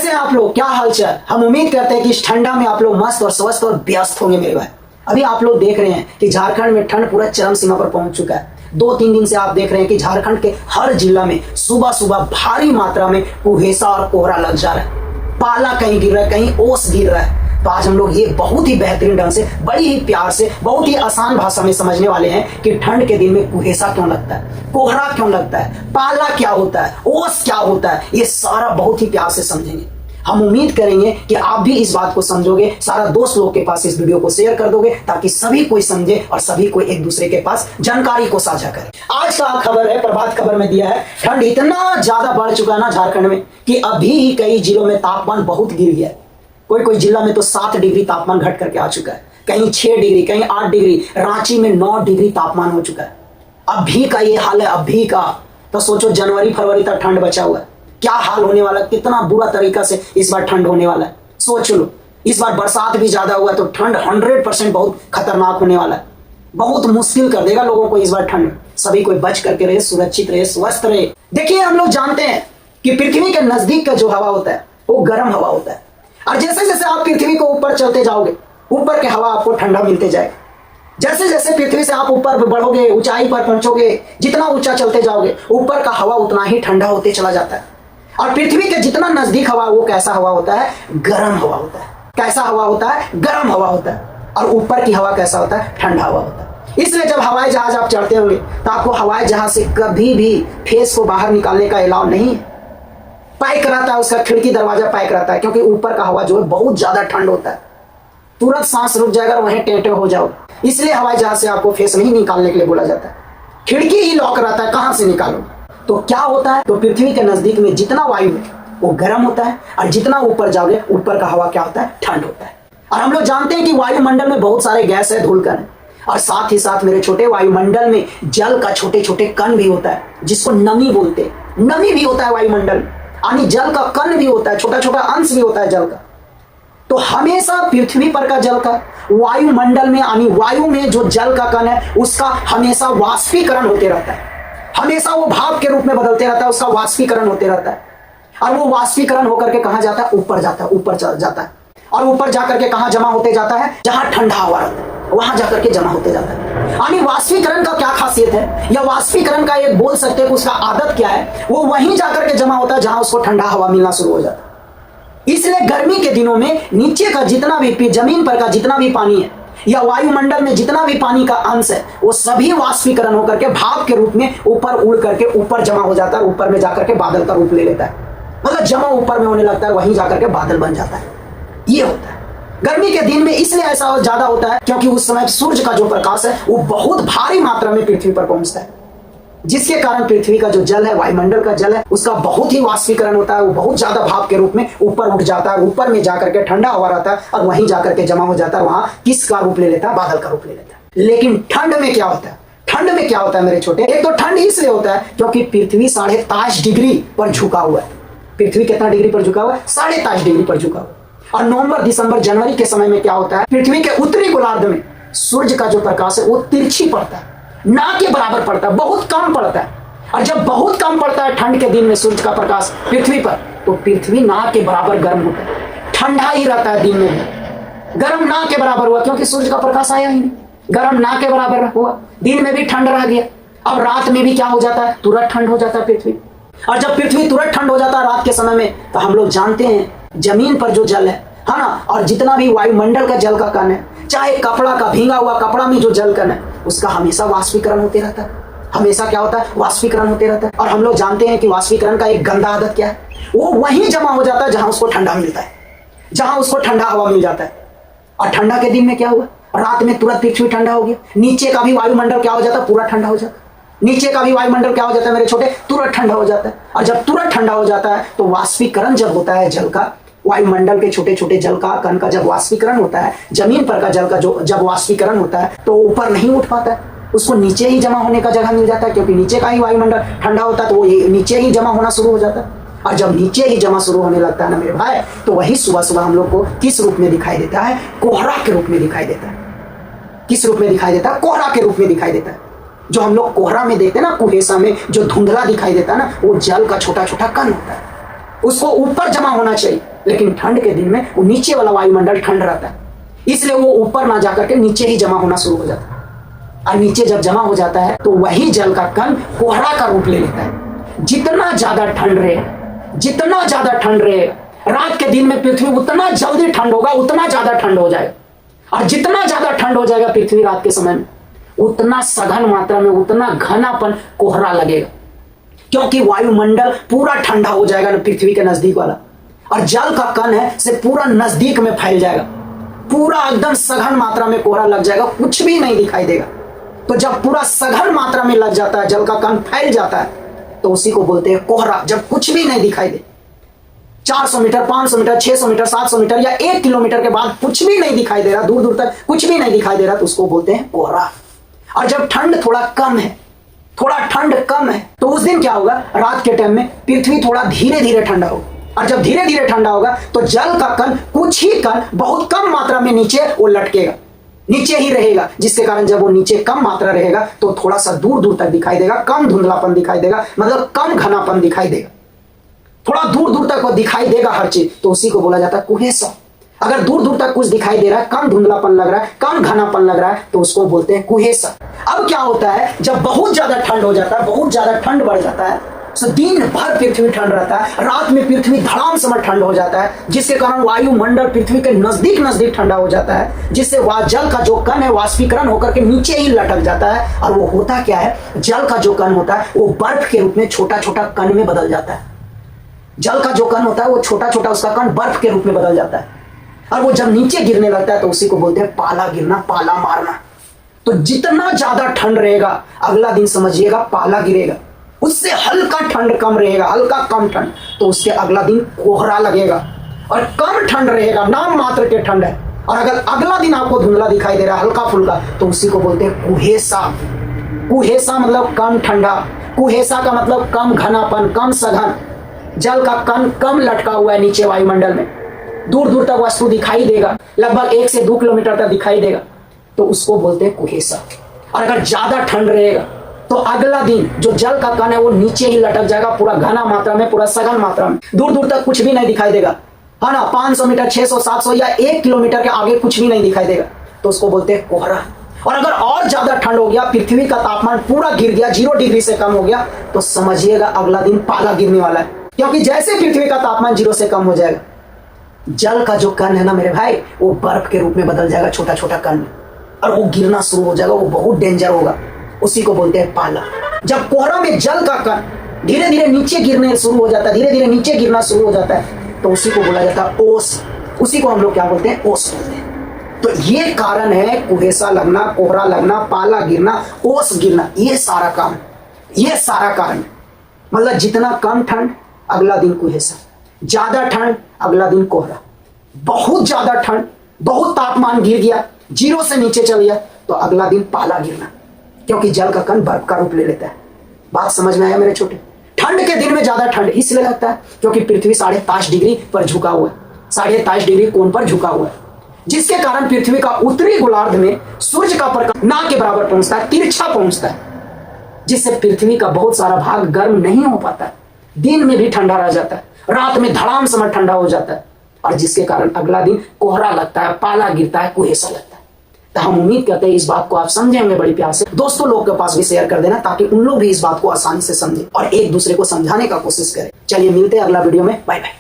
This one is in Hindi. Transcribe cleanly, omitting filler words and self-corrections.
कैसे हैं आप लोग, क्या हालचाल। हम उम्मीद करते हैं कि इस ठंडा में आप लोग मस्त और स्वस्थ और व्यस्त होंगे मेरे भाई। अभी आप लोग देख रहे हैं कि झारखंड में ठंड पूरा चरम सीमा पर पहुंच चुका है। 2-3 दिन से आप देख रहे हैं कि झारखंड के हर जिला में सुबह सुबह भारी मात्रा में कुहेसा और कोहरा लग जा रहा है। पाला कहीं गिर रहा है, कहीं ओस गिर रहा है। तो आज हम लोग ये बहुत ही बेहतरीन ढंग से, बड़ी ही प्यार से, बहुत ही आसान भाषा में समझने वाले हैं कि ठंड के दिन में कुहेसा क्यों लगता है, कोहरा क्यों लगता है, पाला क्या होता है, ओस क्या होता है। ये सारा बहुत ही प्यार से समझेंगे। हम उम्मीद करेंगे कि आप भी इस बात को समझोगे, सारा दोस्त लोग के पास इस वीडियो को शेयर कर दोगे ताकि सभी कोई समझे और सभी को एक दूसरे के पास जानकारी को साझा करे। आज का खबर है, प्रभात खबर में दिया है, ठंड इतना ज्यादा बढ़ चुका है ना झारखंड में कि अभी ही कई जिलों में तापमान बहुत गिर गया है। कोई कोई जिला में तो 7 डिग्री तापमान घट करके आ चुका है, कहीं 6 डिग्री, कहीं 8 डिग्री, रांची में 9 डिग्री तापमान हो चुका है। अभी का ये हाल है, अभी का। तो सोचो जनवरी फरवरी तक ठंड बचा हुआ है, क्या हाल होने वाला है, कितना बुरा तरीका से इस बार ठंड होने वाला है। सोच लो, इस बार बरसात भी ज्यादा हुआ तो ठंड 100% बहुत खतरनाक होने वाला है। बहुत मुश्किल कर देगा लोगों को इस बार ठंड। सभी कोई बच करके रहे, सुरक्षित रहे, स्वस्थ रहे। देखिए, हम लोग जानते हैं कि पृथ्वी के नजदीक का जो हवा होता है वो गर्म हवा होता है, और जैसे जैसे आप पृथ्वी को ऊपर चलते जाओगे, ऊपर के हवा आपको ठंडा मिलते जाएगा। जैसे जैसे पृथ्वी से आप ऊपर बढ़ोगे, ऊंचाई पर पहुंचोगे, जितना ऊंचा चलते जाओगे, ऊपर का हवा उतना ही ठंडा होते चला जाता है। और पृथ्वी के जितना नजदीक हवा, वो कैसा हवा होता है, गर्म हवा होता है। कैसा हवा होता है, गर्म हवा होता है। और ऊपर की हवा कैसा होता है, ठंडा हवा होता है। इसलिए जब हवाई जहाज आप चढ़ते होंगे तो आपको हवाई जहाज से कभी भी फेस को बाहर निकालने का अलाउ नहीं है। पैक रहता है, उसका खिड़की दरवाजा पैक रहता है, क्योंकि ऊपर का हवा जो है बहुत ज्यादा ठंड होता है। तुरंत सांस रुक जाएगा, वहीं टेंटे हो जाओ। इसलिए हवाई जहाज से आपको फेस नहीं निकालने के लिए बोला जाता है। खिड़की ही लॉक रहता है, कहां से निकालो। तो क्या होता है, तो पृथ्वी के नजदीक में जितना वायु है वो गर्म होता है, और जितना ऊपर जाओगे ऊपर का हवा क्या होता है, ठंड होता है। और हम लोग जानते हैं कि वायुमंडल में बहुत सारे गैस है, धूलकण है, और साथ ही साथ मेरे छोटे वायुमंडल में जल का छोटे छोटे कण भी होता है, जिसको नमी बोलते हैं। नमी भी होता है वायुमंडल में, यानी जल का कण भी होता है, छोटा छोटा अंश भी होता है जल का। तो हमेशा पृथ्वी पर का जल का वायुमंडल में, यानी वायु में जो जल का कण है उसका हमेशा वाष्पीकरण होते रहता है। हमेशा वो भाप के रूप में बदलते रहता है, उसका वाष्पीकरण होते रहता है। और वो वाष्पीकरण होकर के कहां जाता है, ऊपर जाता है, ऊपर चल जाता है। और ऊपर जाकर के कहां जमा होते जाता है, जहां ठंडा हवा रहता है वहां जाकर के जमा होते जाता है। यानी वाष्पीकरण का क्या खासियत है, या वाष्पीकरण का एक बोल सकते हैं उसका आदत क्या है, वो वहीं जाकर के जमा होता है जहां उसको ठंडा हवा मिलना शुरू हो जाता है। इसलिए गर्मी के दिनों में नीचे का जितना भी, जमीन पर का जितना भी पानी है, या वायुमंडल में जितना भी पानी का अंश है, वो सभी वाष्पीकरण होकर के भाप के रूप में ऊपर उड़ करके ऊपर जमा हो जाता है, ऊपर में जाकर के बादल का रूप ले लेता है। मतलब जमा ऊपर में होने लगता है, वहीं जाकर के बादल बन जाता है। ये होता है गर्मी के दिन में। इसलिए ऐसा ज्यादा होता है क्योंकि उस समय सूर्य का जो प्रकाश है वो बहुत भारी मात्रा में पृथ्वी पर पहुंचता है, जिसके कारण पृथ्वी का जो जल है, वायुमंडल का जल है, उसका बहुत ही वाष्पीकरण होता है। वो बहुत ज्यादा भाप के रूप में ऊपर उठ जाता है, ऊपर में जाकर के ठंडा हवा रहता है और वहीं जाकर के जमा हो जाता है। वहां किसका रूप ले लेता है, बादल का रूप ले लेता है। लेकिन ठंड में क्या होता है, ठंड में क्या होता है मेरे छोटे, एक तो ठंड इसलिए होता है क्योंकि पृथ्वी 23.5 डिग्री पर झुका हुआ है। पृथ्वी कितना डिग्री पर झुका हुआ है, 23.5 डिग्री पर झुका हुआ है। और नवंबर, दिसंबर, जनवरी के समय में क्या होता है, पृथ्वी के उत्तरी गोलार्ध में सूर्य का जो प्रकाश है वो तिरछी पड़ता है, ना के बराबर पड़ता है, बहुत कम पड़ता है। और जब बहुत कम पड़ता है ठंड के दिन में सूर्य का प्रकाश पृथ्वी पर, तो पृथ्वी ना के बराबर गर्म होता है, ठंडा ही रहता है दिन में भी। गर्म ना के बराबर हुआ क्योंकि सूर्य का प्रकाश आया ही नहीं। गर्म ना के बराबर हुआ, दिन में भी ठंड रह गया। अब रात में भी क्या हो जाता है, तुरंत ठंड हो जाता है पृथ्वी। और जब पृथ्वी तुरंत ठंड हो जाता है रात के समय में, तो हम लोग जानते हैं जमीन पर जो जल है ना, और जितना भी वायुमंडल का जल का कण है, चाहे कपड़ा का भींगा हुआ कपड़ा में जो जल कण है, उसका हमेशा वाष्पीकरण होते रहता है। हमेशा क्या होता है, वाष्पीकरण होते रहता है। और हम लोग जानते हैं कि वाष्पीकरण का एक गंदा आदत क्या है, वो वहीं जमा हो जाता है जहां उसको ठंडा मिलता है, जहां उसको ठंडा हवा मिल जाता है। और ठंडा के दिन में क्या हुआ, रात में तुरंत पृथ्वी ठंडा हो गया, नीचे का भी वायुमंडल क्या हो जाता है, पूरा ठंडा हो जाता है। नीचे का भी वायुमंडल क्या हो जाता है मेरे छोटे, तुरंत ठंडा हो जाता है। और जब तुरंत ठंडा हो जाता है तो वाष्पीकरण जब होता है जल का, वायुमंडल के छोटे छोटे जल का कण का जब वाष्पीकरण होता है, जमीन पर का जल का जो जब वाष्पीकरण होता है, तो ऊपर नहीं उठ पाता है, उसको नीचे ही जमा होने का जगह मिल जाता है, क्योंकि नीचे का ही वायुमंडल ठंडा होता है, तो वो नीचे ही जमा होना शुरू हो जाता है। और जब नीचे ही जमा शुरू होने लगता है ना मेरे भाई, तो वही सुबह सुबह हम लोग को किस रूप में दिखाई देता है, कोहरा के रूप में दिखाई देता है। किस रूप में दिखाई देता है, कोहरा के रूप में दिखाई देता है। जो हम लोग कोहरा में देखते हैं ना, कुहेसा में जो धुंधला दिखाई देता है ना, वो जल का छोटा छोटा कण होता है। उसको ऊपर जमा होना चाहिए, लेकिन ठंड के दिन में वो नीचे वाला वायुमंडल ठंड रहता है, इसलिए वो ऊपर ना जाकर के नीचे ही जमा होना शुरू हो जाता है। और नीचे जब जमा हो जाता है तो वही जल का कण कोहरा का रूप ले लेता है। जितना ज्यादा ठंड रहे, जितना ज्यादा ठंड रहे, रात के दिन में पृथ्वी उतना जल्दी ठंड होगा, उतना ज्यादा ठंड हो जाएगा। और जितना ज्यादा ठंड हो जाएगा पृथ्वी रात के समय में, उतना सघन मात्रा में, उतना घनापन कोहरा लगेगा, क्योंकि वायुमंडल पूरा ठंडा हो जाएगा ना पृथ्वी के नजदीक वाला, और जल का कण है से पूरा नजदीक में फैल जाएगा, पूरा एकदम सघन मात्रा में कोहरा लग जाएगा, कुछ भी नहीं दिखाई देगा। तो जब पूरा सघन मात्रा में लग जाता है, जल का कण फैल जाता है, तो उसी को बोलते हैं कोहरा। जब कुछ भी नहीं दिखाई दे, 400 मीटर, 500 मीटर, 600 मीटर, 700 मीटर या 1 किलोमीटर के बाद कुछ भी नहीं दिखाई दे रहा, दूर दूर तक कुछ भी नहीं दिखाई दे रहा, तो उसको बोलते हैं कोहरा। और जब ठंड थोड़ा कम है, थोड़ा ठंड कम है, तो उस दिन क्या होगा, रात के टाइम में पृथ्वी थोड़ा धीरे धीरे ठंडा होगा। और जब धीरे धीरे ठंडा होगा तो जल का कण, कुछ ही कण बहुत कम मात्रा में नीचे वो लटकेगा, नीचे ही रहेगा, जिसके कारण जब वो नीचे कम मात्रा रहेगा तो थोड़ा सा दूर दूर तक दिखाई देगा, कम धुंधलापन दिखाई देगा, मतलब कम घनापन दिखाई देगा, थोड़ा दूर दूर तक वो दिखाई देगा हर चीज, तो उसी को बोला जाता है कुहेसा। अगर दूर दूर तक कुछ दिखाई दे रहा है, कम धुंधलापन लग रहा है, कम घनापन लग रहा है, तो उसको बोलते हैं कुहेसा। अब क्या होता है, जब बहुत ज्यादा ठंड हो जाता है, बहुत ज्यादा ठंड बढ़ जाता है, तो दिन भर पृथ्वी ठंड रहता है, रात में पृथ्वी धड़ाम समय ठंड हो जाता है, जिसके कारण वायुमंडल पृथ्वी के नजदीक नजदीक ठंडा हो जाता है, जिससे जल का जो कण है वाष्पीकरण होकर के नीचे ही लटक जाता है। और वो होता क्या है, जल का जो कण होता है वो बर्फ के रूप में छोटा छोटा कण में बदल जाता है। जल का जो कण होता है वो छोटा छोटा उसका कण बर्फ के रूप में बदल जाता है, और वो जब नीचे गिरने लगता है तो उसी को बोलते हैं पाला गिरना, पाला मारना। तो जितना ज्यादा ठंड रहेगा, अगला दिन समझिएगा पाला गिरेगा, उससे हल्का ठंड कम रहेगा, हल्का कम ठंड, तो उसके अगला दिन कोहरा लगेगा। और कम ठंड रहेगा, नाम मात्र के ठंड है, और अगर अगला दिन आपको धुंधला दिखाई दे रहा है, हल्का फुल्का, तो उसी को बोलते हैं कुहेसा। कुहेसा मतलब कम ठंडा, कुहेसा का मतलब कम घनापन, कम सघन, जल का कण कम लटका हुआ है नीचे वायुमंडल में, दूर दूर तक वस्तु दिखाई देगा, लगभग 1 से 2 किलोमीटर तक दिखाई देगा, तो उसको बोलते हैं कुहेसा। और अगर ज्यादा ठंड रहेगा तो अगला दिन जो जल का कण है वो नीचे ही लटक जाएगा, पूरा घना मात्रा में, पूरा सघन मात्रा में, दूर दूर तक कुछ भी नहीं दिखाई देगा, है ना, 500 मीटर, 600, 700 या 1 किलोमीटर के आगे कुछ भी नहीं दिखाई देगा, तो उसको बोलते हैं कोहरा। और अगर और ज्यादा ठंड हो गया, पृथ्वी का तापमान पूरा गिर गया, 0 डिग्री से कम हो गया, तो समझिएगा अगला दिन पाला गिरने वाला है, क्योंकि जैसे पृथ्वी का तापमान 0 से कम हो जाएगा, जल का जो कण है ना मेरे भाई, वो बर्फ के रूप में बदल जाएगा, छोटा छोटा कण, और वो गिरना शुरू हो जाएगा, वो बहुत डेंजर होगा, उसी को बोलते हैं पाला। जब कोहरा में जल का कण धीरे धीरे नीचे गिरने शुरू हो जाता है, धीरे धीरे नीचे गिरना शुरू हो जाता है, तो उसी को बोला जाता है ओस। उसी को हम लोग क्या बोलते हैं, ओस बोलते हैं। तो ये कारण है कुहेसा लगना, कोहरा लगना, पाला गिरना, ओस गिरना, ये सारा काम, ये सारा कारण। मतलब जितना कम ठंड अगला दिन कुहेसा, ज्यादा ठंड अगला दिन कोहरा, बहुत ज्यादा ठंड, बहुत तापमान गिर गया, 0 से नीचे चल गया, तो अगला दिन पाला गिरना, क्योंकि जल का कण बर्फ का रूप ले लेता है। बात समझ में आया मेरे छोटे? ठंड के दिन में ज्यादा ठंड इसलिए लगता है क्योंकि पृथ्वी 23.5 डिग्री पर झुका हुआ है, 23.5 डिग्री कोण पर झुका हुआ है, जिसके कारण पृथ्वी का उत्तरी गोलार्ध में सूर्य का प्रकाश ना के बराबर पहुंचता है, तिरछा पहुंचता है, जिससे पृथ्वी का बहुत सारा भाग गर्म नहीं हो पाता है, दिन में भी ठंडा रह जाता है, रात में धड़ाम समय ठंडा हो जाता है, और जिसके कारण अगला दिन कोहरा लगता है, पाला गिरता है, कुहेसा लगता है। तो हम उम्मीद करते हैं इस बात को आप समझे होंगे बड़ी प्यार से। दोस्तों लोग के पास भी शेयर कर देना, ताकि उन लोग भी इस बात को आसानी से समझे और एक दूसरे को समझाने का कोशिश करें। चलिए मिलते हैं अगला वीडियो में, बाय बाय।